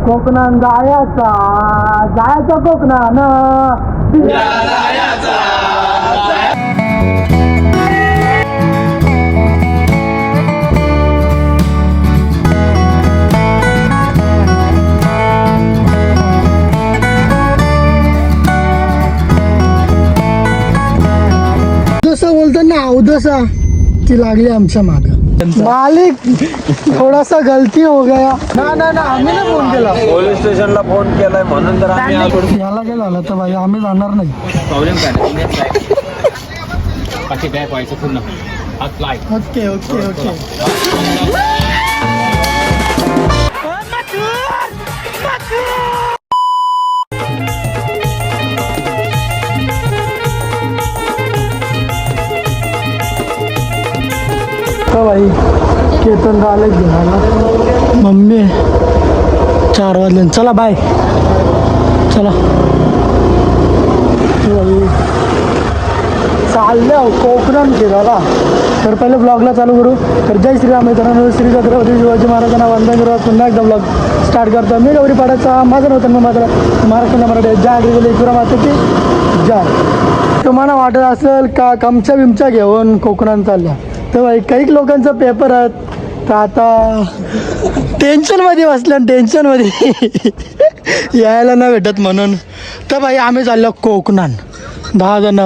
कोकणात जायचं कोकणान जसं बोलतो ना अवदसा ती लागली आमच्या माग मालिक थोडासा गलती हो गया ना आम्ही ना फोन केला पोलीस स्टेशनला फोन केलाय म्हणून तर आम्ही याला काय झालं तर भाई आम्ही जाणार नाही प्रॉब्लेम काय बाकी काय व्हायचं पूर्ण ओके भाई केतन आलं घ्यायला मम्मी 4 वाजले चला बाय चला चालले कोकणात फिरायला तर पहिले ब्लॉगला चालू करू तर जय श्रीराम मित्रांनो श्री छत्रपती शिवाजी महाराजांना वंदन करू पुन्हा एकदा ब्लॉग स्टार्ट करतो मी गौरी पाड्याचा माझं नव्हतं मग माझं महाराष्ट्र मराठी जय आग्री मातेची जय तुम्हाला वाटत असेल का कमच्या बिमच्या घेऊन कोकणात चालल्या तर भाई काही लोकांचा पेपर आहेत तर आता टेन्शनमध्ये टेन्शनमध्ये यायला नाही भेटत म्हणून तर भाई आम्ही चाललो कोकणात 10 जण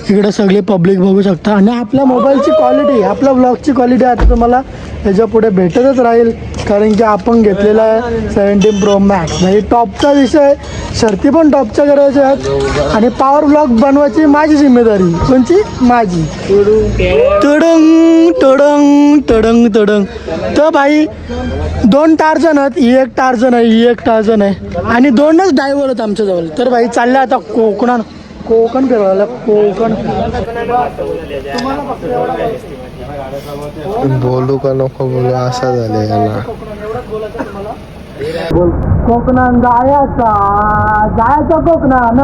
इकडे सगळे पब्लिक बघू शकता आणि आपल्या मोबाईलची क्वालिटी आपल्या ब्लॉगची क्वालिटी आता तुम्हाला ह्याच्या पुढे भेटतच राहील कारण की आपण घेतलेला आहे 17 Pro Max म्हणजे टॉपचा विषय शर्ती पण टॉपच्या करायच्या आहेत आणि पॉवर ब्लॉग बनवायची माझी जिम्मेदारी कोणची माझी तडंग तर भाई 2 टार्जन आहेत ही एक टार्जन आहे आणि 2च ड्रायव्हर आहेत आमच्याजवळ तर भाई चालले आता कोकण फिरवायला कोकण बोलू का नको बोलू असा झाले याला कोकणात जायचं कोकणान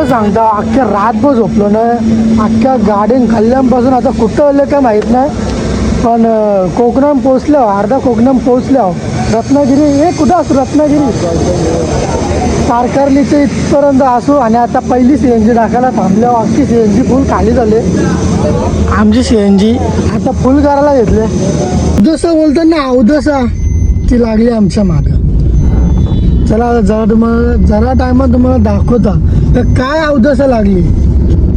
सांगता अख्ख्या रातभर झोपलो नाही अख्ख्या गाडीन कल्याणपासून आता कुठं आलं काय माहीत नाही पण कोकणात पोचलो अर्धा कोकणात पोचलो रत्नागिरी हे कुठं असू रत्नागिरी तारकर्लीचे इथपर्यंत असू आणि आता पहिली CNG टाकायला थांबल्या अख्खी CNG फुल खाली झाले आमची CNG आता फुल करायला घेतले जसं बोलतो ना अवदसा ती लागली आमच्या मागं चला जरा टायमात तुम्हाला दाखवता तर काय अवदसा लागली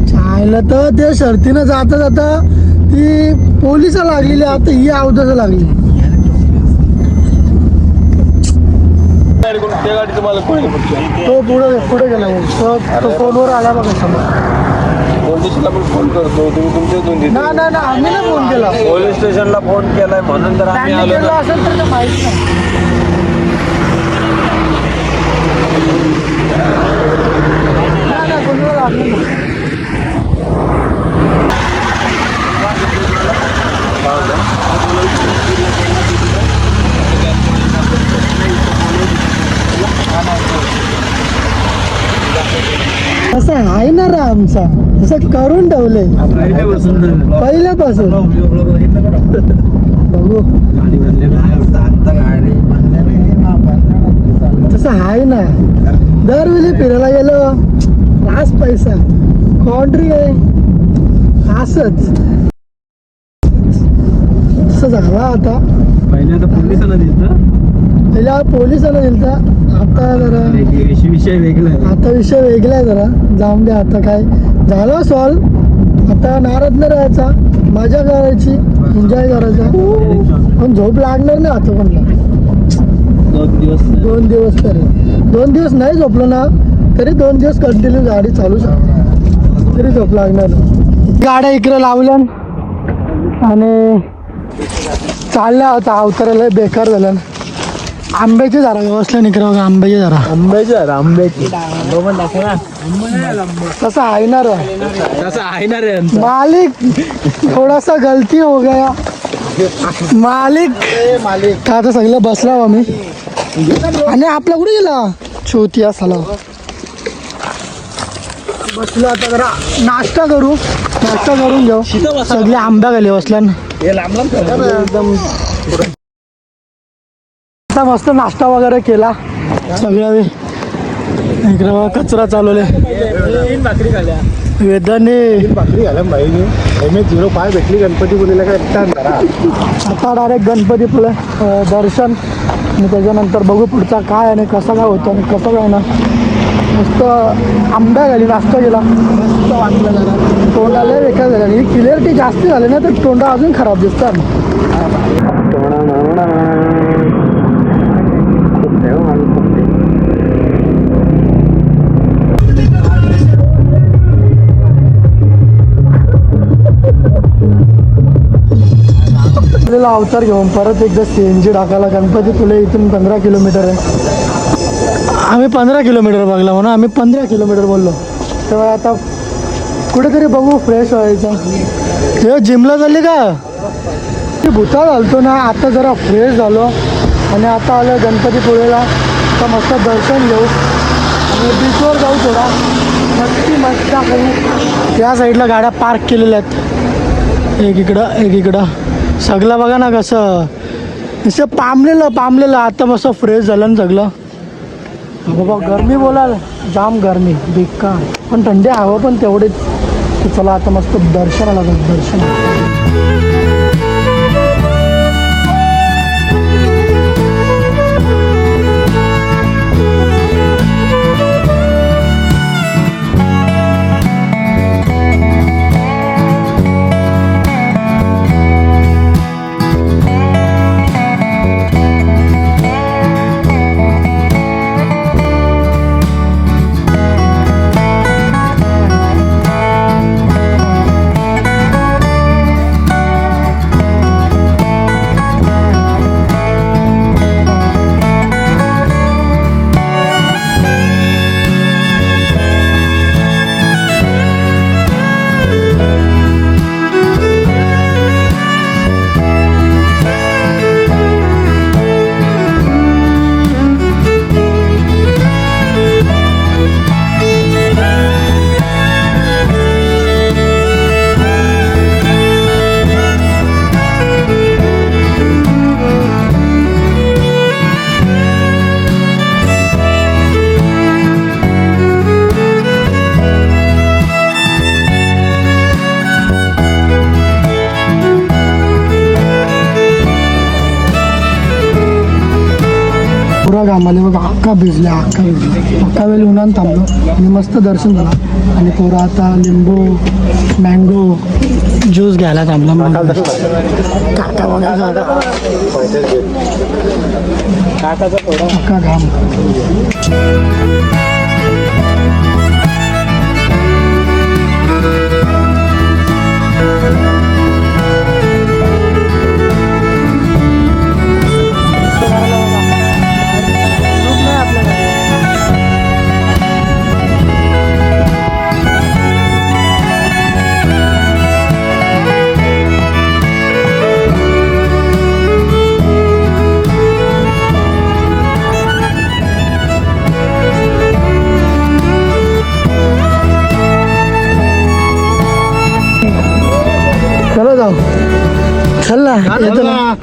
चायला तर ते शर्तीनं जाता ती पोलिसा लागलेली आता ही अवदसा लागली तो पुढे गेला तो फोनवर आला बघा समोर पोलिसला पण फोन करतो तुम्ही तुमचे ना आम्ही नाही फोन केला पोलीस स्टेशनला फोन केलाय म्हणून तर आम्ही आलो केला असेल तर माहित नाही कोणाला लागलं नाही असं आहे ना रे आमचा तसं करून ठेवलंय पहिल्यापासून बघू तसं आहे ना दरवेळी फिरायला गेलो हाच पैसा कॉन्ट्री आहे असंच असं झाला आता पहिले आता पोलिसांना दिसतं पहिला पोलिसांना दिलता, आता जरा विषय वेगळा आहे. आता विषय वेगळा आहे जरा. जाऊन द्या आता, काय झालं सॉल्व. आता नाराज नाही राहायचा, मजा करायची, एन्जॉय करायचा. पण झोप लागणार नाही आता पण. 2 दिवस तरी 2 दिवस नाही झोपलो ना तरी 2 दिवस कंटिन्यू गाडी चालू शकते, तरी झोप लागणार. गाड्या इकडे लावल्या आणि चालल्या होता अवतरायला, बेकार झालं. आंब्याची झाडा व्यवस्था इकडे बघा, आंब्याची झाडा. आंब्याची तसं आहे ना रे, तसं आहे ना रे. मालिक थोडासा गलती हो गया. मालिक का आता सगळं बसला हो आम्ही. आणि आपला कुठे गेला छोटी असाला. बसलो आता जरा नाश्ता करून घेऊ. सगळे आंब्या गेले बसल्या एकदम. आता मस्त नाश्ता वगैरे केला सगळं. इकडे बघा कचरा चालवले. वेदाने भाकरी घाला बाईने MS05 भेटली गणपतीपुळेला काय आता डायरेक्ट गणपतीपुळे दर्शन आणि त्याच्यानंतर बघू पुढचा काय आणि कसं काय होतं आणि कसं काय ना. मस्त आंब्या घाली नाश्ता केला, मस्त वाटलं जरा. तोंडाला बेकार झालं आणि क्लिअरिटी जास्त झाली ना तर तोंड अजून खराब दिसतात. अवतार घेऊन परत एकदा CNG टाकायला. गणपतीपुळे इथून 15 किलोमीटर आहे. आम्ही 15 किलोमीटर बघला म्हणून आम्ही 15 किलोमीटर बोललो. तेव्हा आता कुठेतरी बघू फ्रेश व्हायचं. तेव्हा जिमला चालली का ती भुता घालतो ना. आता जरा फ्रेश झालो आणि आता आलं गणपतीपुळेला. आता मस्त दर्शन घेऊ आणि बीचवर जाऊ थोडा मस्ती करू. त्या साईडला गाड्या पार्क केलेल्या आहेत, एक इकडं. सगळं बघा ना कसं नुसतं पामलेलं. आता मस्त फ्रेश झालं ना सगळं. बाबा गरमी बोलाल, जाम गरमी बेकार, पण थंडी हवं पण तेवढेच. चला आता मस्त दर्शनाला दर्शन. आम्हाला बघा अख्खा अख्खा वेळ उन्हान थांबलो आणि मस्त दर्शन झालं. आणि पोरं आता लिंबू मँगो ज्यूस घ्यायला थांबला. काका बघा अख्खा घाम.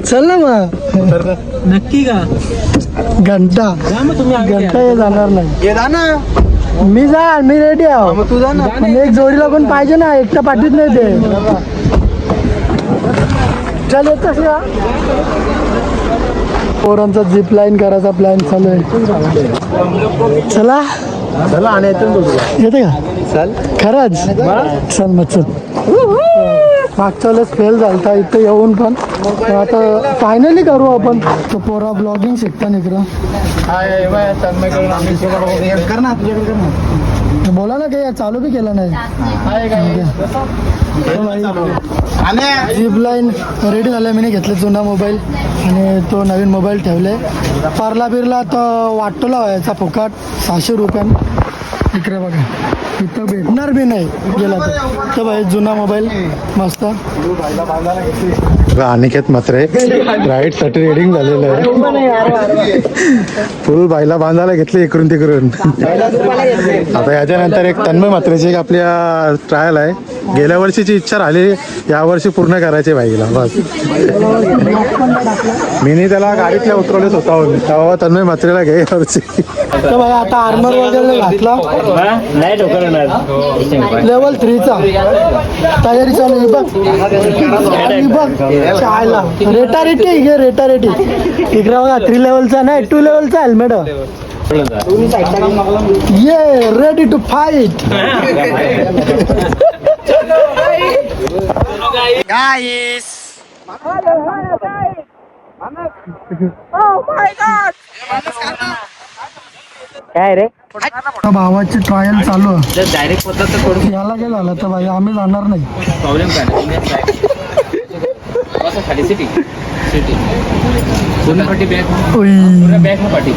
चल ना मग. नक्की का घंटा जाणार नाही. मी रेडी आहो. तू जा ना. एक जोडीला कोण पाहिजे ना, एकटा पाठीत नाही ते. चल येतस का पोरांचा झिप लाईन करायचा प्लॅन चालू आहे. चला चला आणि येतो तुला येते का चल खरंच चल मग चल. मागच्या वेळेस फेल झालता इथं येऊन पण आता फायनली करू आपण. तो पोरा ब्लॉगिंग शिकता इकडं. कर ना तुझ्याकडे कर ना. बोला ना काही चालू बी केलं नाही. झिप लाईन रेडी झालं. मी घेतलं जुना मोबाईल आणि तो नवीन मोबाईल ठेवले. पारला बिरला तर वाटतोला व्हायचा फुकाट 600 रुपयानं. इकडे बघा इथं भेटणार बी नाही गेला तर भाई जुना मोबाईल मस्त. अनिकेत म्हात्रे राईट साठी रेडिंग झालेलं आहे. फुल बायला बांधायला घेतली इकडून तिकडून. आता याच्यानंतर एक तन्मय म्हात्रेची एक आपल्या ट्रायल आहे. गेल्या वर्षीची इच्छा राहिली यावर्षी पूर्ण करायची बाईला बस. मीनी त्याला गाडीतल्या उतरवले स्वतःहून तेव्हा तन्मय म्हात्रेला घे यावर्षी. तर भाई आता आर्मर वगैरे घातला. लेवल 3चा तयारी चालू आहे. बघ चायला रेटारेटी घे रेटारेटी. इकडे बघा 3 लेवलचा नाही 2 लेवलचा हेल्मेट. ये रेडी टू फाईट. काय रे भावाची ट्रायल चालू आहे. जर डायरेक्ट होता तर थोडं याला काय झालं तर भाई आम्ही जाणार नाही. प्रॉब्लेम काय नाही. खाली सिटी सिटी पूर्ण पाठी बॅग पूर्ण बॅग ना पाठी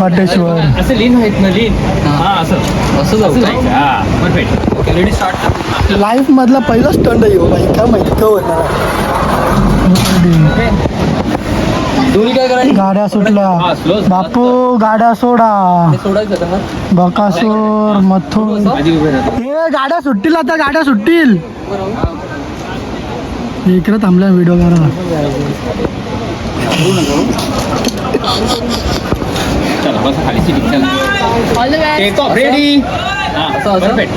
पाटेश्वर. असं लीन व्हायच ना लीन. हा असं असं जाऊ. हा perfect. Okay lady start. Life मधला पहिला स्टंट आहे भाई. काय माहिती का होणार. दोन्ही काय करायचं. गाड्या सुटल्या बापू गाड्या सोडा. सोडायचं का बकासूर मथुर आधी उभे राहतो. हे गाड्या सुटतील आता गाड्या सुटतील. इकडे थांबल्या व्हिडिओ करा. चला बस खाली सिटी. चला टेक ऑफ रेडी. हां परफेक्ट.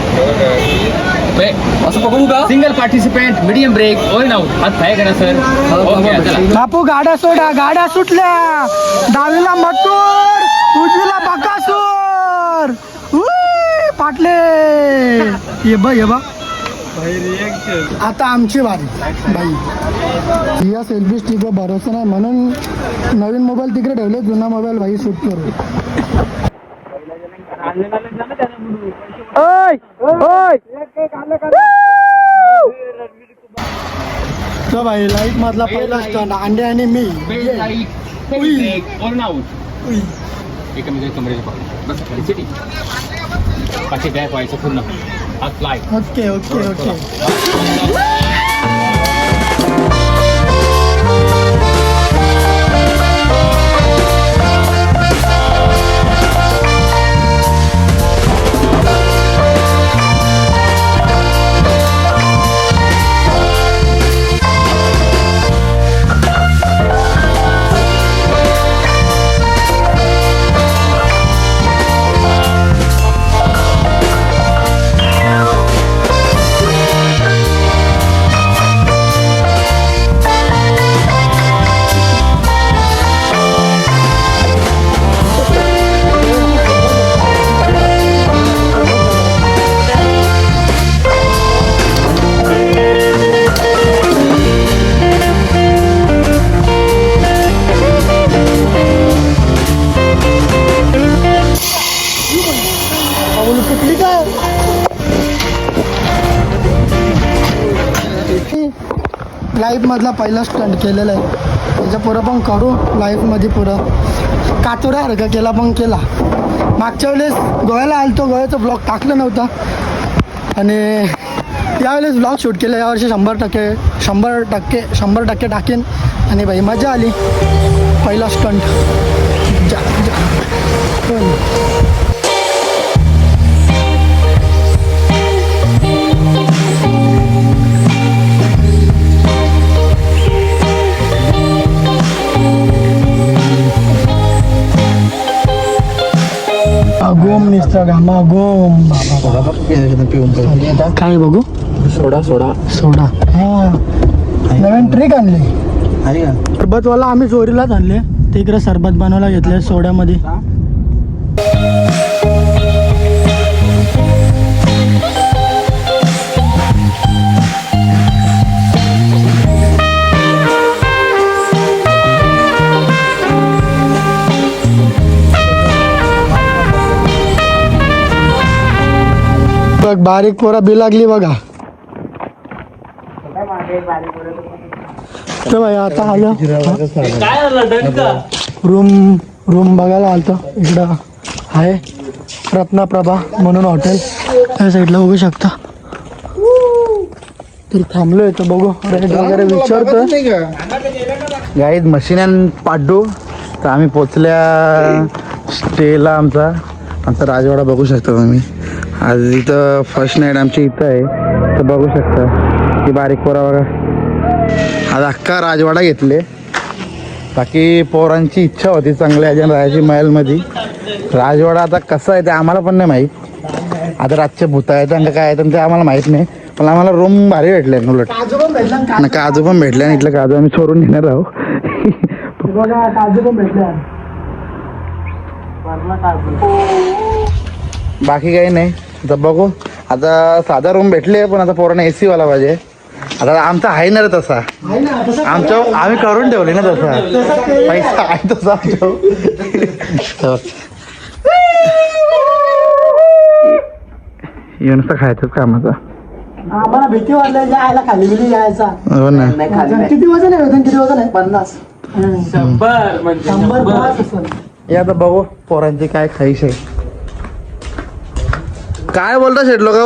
असं पकडू का. Single participant medium break on out. हात पाय करा सर. ओके चला. बापू गाड्या सोडा. गाड्या सुटल्या. डावीला मथुर उजवीला बकासूर. उई, पाटले ये बघ ये बघ. आता आमची बारी बाई. या सेल्फी स्टिकवर भरोसा नाही म्हणून नवीन मोबाईल तिकडे ठेवले. जुना मोबाईल भाई शूट करू. तो भाई लाईट मधला पहिला स्टंट अंडे आणि मी. On out. एकमेकांच्या कमरेला पकडा. बस खाली सिटी. पाठी बॅक व्हायचं पूर्ण. हात फ्लाय. Okay okay okay. लाईफमधला पहिला स्टंट केलेला आहे. त्याच्या पुढं पण करू लाईफमध्ये पुढं. कातोऱ्यासारखा केला पण केला. मागच्या वेळेस गोव्याला आलो तो. गोव्याचा ब्लॉग टाकलं नव्हता आणि यावेळेस ब्लॉग शूट केलं. यावर्षी 100% टाकेन. आणि बाई मजा आली. पहिला स्टंट अगोम निसता घामा गोम. काय बघू. सोडा सोडा सोडा. हा नवीन ट्रिक आणली. सरबतवाला आम्ही चोरीलाच आणले. ते इकडे सरबत बनवायला घेतलं सोड्यामध्ये. बघ बारीक पोरा बी लागली बघा. तर भाई आता आलो रूम बघायला आलतो. इकडं आहे रत्नप्रभा म्हणून हॉटेल, त्या साईडला बघू शकता. तर थांबलोय तर बघू रेट वगैरे विचारतो. गाईज मशीन पाडू तर आम्ही पोचल्या स्टेला. आमचा राजवाडा बघू शकता तुम्ही. आज इथं फर्स्ट नाईट आमची इथं आहे. तर बघू शकता की बारीक पोरा बघा. आज अख्खा राजवाडा घेतले. बाकी पोरांची इच्छा होती चांगल्या ह्याच्यानं राहायची महलमध्ये. राजवाडा आता कसं आहे ते आम्हाला पण नाही माहीत. आता रातचे भूत आहेत आणि काय आहे ते आम्हाला माहीत नाही. पण आम्हाला रूम भारी भेटले. उलट काजू पण भेटले आणि इथलं काजू आम्ही चोरून घेणार आहोत. काजू पण भेटले. बाकी काही नाही. आता बघू. आता साधा रूम भेटले पण आता पोरांना AC वाला पाहिजे. आता आमचा आहे ना रे तसा. आमच्या आम्ही करून ठेवले ना तसा. पैसा आहे तसा आमच्या. नुसतं खायचंच कामाचा. आम्हाला भीती वाटली जायला खाली बिली जायचा. हो ना. किती वजन आहे वजन? किती वजन आहे? 50. 100 हे आता बघू पोरांची काय खाईश आहे. काय बोलता शेटलो का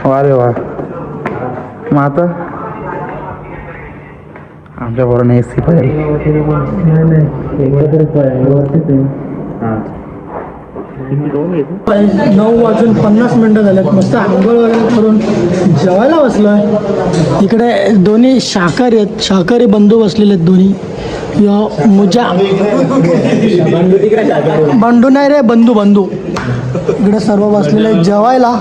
वा रे वा. मग आता आमच्या पोरांना AC पाहिजे. 9:50 झालेत. मस्त आंघोळ वगैरे करून जेवायला बसलोय. इकडे दोन्ही शाकाहारी आहेत. शाकाहारी बंधू बसलेले आहेत दोन्ही. मुजा बंडू नाही रे, बंधू. इकडे सर्व बसलेले आहेत जेवायला.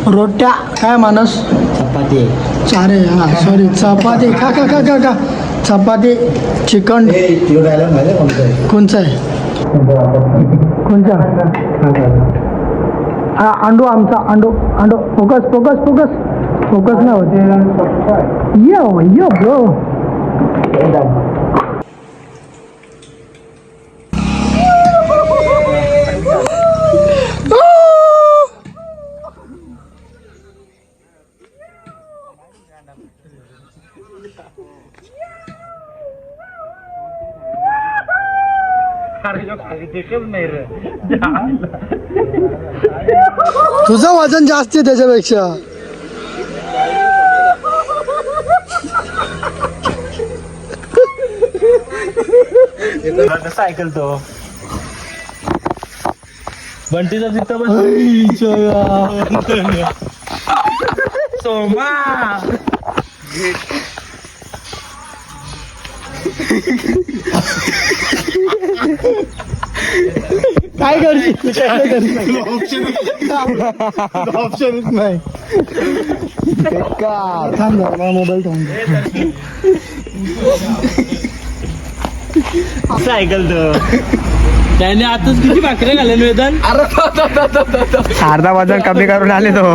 रोट्या काय माणूस? चपाती. चारे हा सॉरी चपाती. का चपाती चिकन. कोणचं आहे? कोणचा? हा अंडू. आमचा अंडू. फोकस नाही होते. यो ब्रो. तुझं वजन जास्त आहे त्याच्यापेक्षा. सायकल तो बंटीचा तिथं सोमा काय करशील? ऑप्शनच नाही. थांब मोबाईल थांब. सायकल तो त्याने आताच किती भाकऱ्या घालून वेदन. अर्धा वजन कमी करून आले तो.